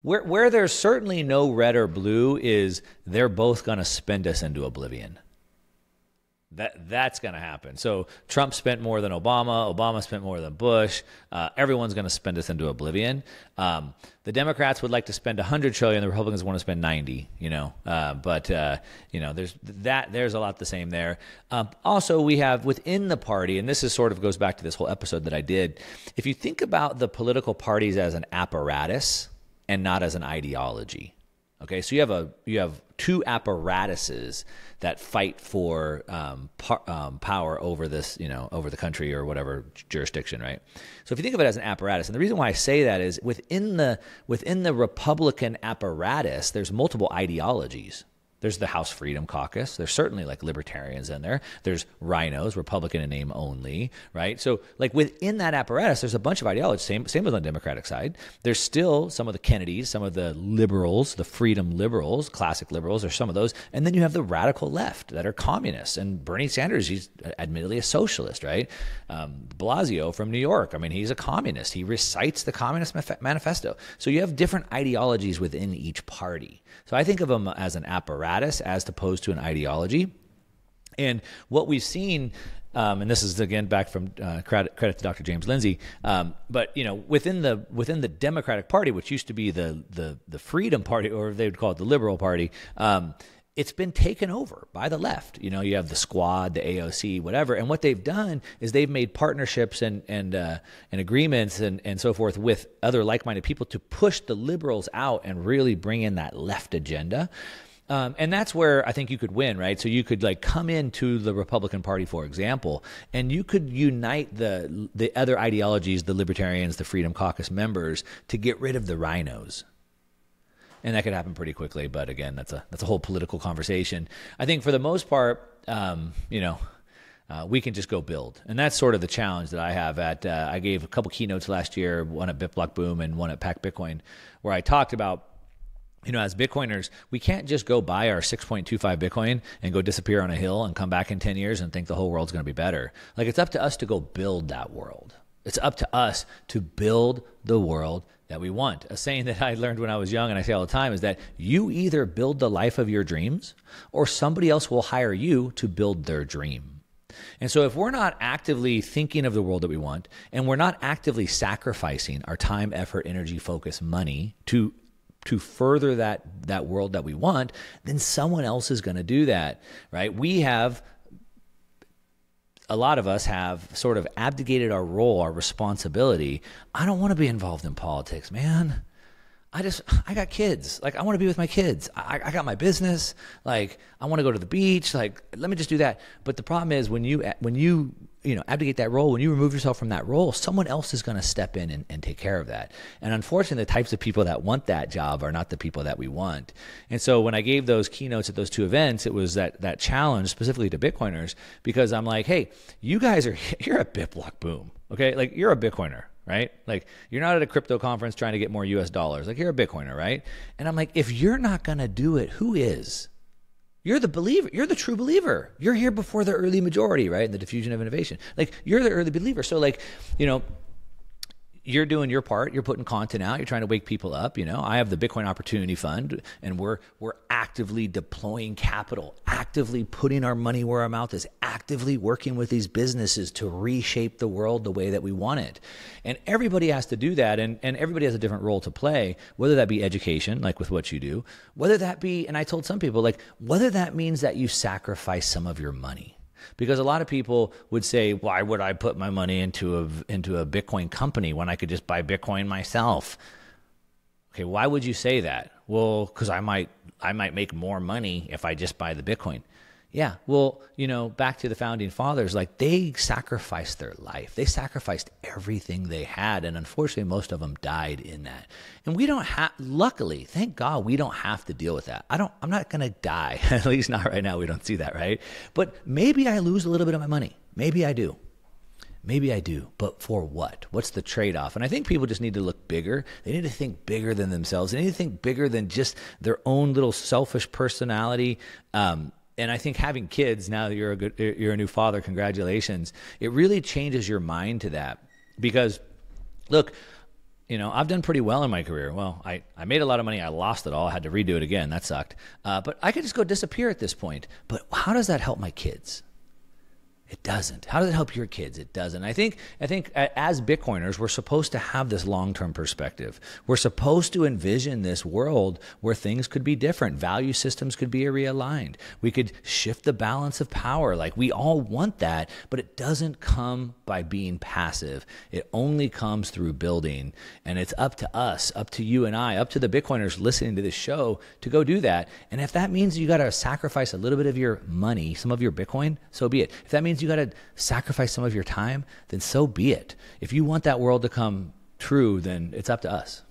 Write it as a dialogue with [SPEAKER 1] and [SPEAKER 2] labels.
[SPEAKER 1] Where there's certainly no red or blue is they're both going to spend us into oblivion. That's going to happen. So Trump spent more than Obama. Obama spent more than Bush. Everyone's going to spend us into oblivion. The Democrats would like to spend 100 trillion. The Republicans want to spend 90. There's a lot the same there. Also, we have within the party, and this is sort of goes back to this whole episode that I did. If you think about the political parties as an apparatus and not as an ideology. Okay, so you have two apparatuses that fight for power over this, over the country or whatever jurisdiction, right? So if you think of it as an apparatus, and the reason why I say that is within the Republican apparatus, there's multiple ideologies. There's the House Freedom Caucus. There's certainly like libertarians in there. There's rhinos, Republican in name only, right? So like within that apparatus, there's a bunch of ideologies. Same as on the Democratic side. There's still some of the Kennedys, some of the liberals, the freedom liberals, classic liberals, there's some of those. And then you have the radical left that are communists. And Bernie Sanders, he's admittedly a socialist, right? Blasio from New York, I mean, he's a communist. He recites the Communist Manifesto. So you have different ideologies within each party. So I think of them as an apparatus as opposed to an ideology. And what we've seen, and this is again back from credit to Dr. James Lindsay, but within the Democratic Party, which used to be the Freedom Party, or they would call it the Liberal Party, it's been taken over by the left. You have the Squad, the AOC, whatever. And what they've done is they've made partnerships and agreements and so forth with other like-minded people to push the liberals out and really bring in that left agenda. And that's where I think you could win, right? So you could like come into the Republican Party, for example, and you could unite the other ideologies, the libertarians, the Freedom Caucus members, to get rid of the rhinos. And that could happen pretty quickly, but again, that's a whole political conversation. I think for the most part, we can just go build, and that's sort of the challenge that I have. I gave a couple keynotes last year, one at BitBlock Boom and one at Pack Bitcoin, where I talked about, as Bitcoiners, we can't just go buy our 6.25 Bitcoin and go disappear on a hill and come back in 10 years and think the whole world's going to be better. Like, it's up to us to go build that world. It's up to us to build the world that we want. A saying that I learned when I was young, and I say all the time, is that you either build the life of your dreams or somebody else will hire you to build their dream. And so if we're not actively thinking of the world that we want, and we're not actively sacrificing our time, effort, energy, focus, money to further that world that we want, then someone else is going to do that, right? A lot of us have sort of abdicated our role, our responsibility. I don't want to be involved in politics, man. I got kids. Like, I want to be with my kids. I got my business. Like, I want to go to the beach. Like, let me just do that. But the problem is when you abdicate that role, when you remove yourself from that role, someone else is going to step in and take care of that. And unfortunately, the types of people that want that job are not the people that we want. And so when I gave those keynotes at those two events, it was that challenge specifically to Bitcoiners, because I'm like, hey, you guys you're a BitBlock Boom. Okay. Like, you're a Bitcoiner, right? Like, you're not at a crypto conference trying to get more US dollars. Like, you're a Bitcoiner, right? And I'm like, if you're not going to do it, who is? You're the believer. You're the true believer. You're here before the early majority, right? In the diffusion of innovation. Like, you're the early believer. So like, you're doing your part. You're putting content out. You're trying to wake people up. I have the Bitcoin Opportunity Fund, and we're actively deploying capital, actively putting our money where our mouth is, actively working with these businesses to reshape the world the way that we want it. And everybody has to do that, and everybody has a different role to play, whether that be education, like with what you do, whether that be, and I told some people, like, whether that means that you sacrifice some of your money. Because a lot of people would say, why would I put my money into a Bitcoin company when I could just buy Bitcoin myself? Okay, why would you say that? Well, because I might make more money if I just buy the Bitcoin. Yeah, well, back to the founding fathers, like, they sacrificed their life. They sacrificed everything they had, and unfortunately, most of them died in that. And we don't have, luckily, thank God, we don't have to deal with that. I'm not going to die, at least not right now. We don't see that, right? But maybe I lose a little bit of my money. Maybe I do. But for what? What's the trade-off? And I think people just need to look bigger. They need to think bigger than themselves. They need to think bigger than just their own little selfish personality. And I think having kids, now that you're a new father, congratulations, it really changes your mind to that. Because, look, I've done pretty well in my career. Well, I made a lot of money. I lost it all. I had to redo it again. That sucked. But I could just go disappear at this point. But how does that help my kids? It doesn't. How does it help your kids? It doesn't. I think as Bitcoiners, we're supposed to have this long-term perspective. We're supposed to envision this world where things could be different. Value systems could be realigned. We could shift the balance of power. Like, we all want that, but it doesn't come by being passive. It only comes through building. And it's up to us, up to you and I, up to the Bitcoiners listening to this show to go do that. And if that means you got to sacrifice a little bit of your money, some of your Bitcoin, so be it. If that means you got to sacrifice some of your time, then so be it. If you want that world to come true, then it's up to us.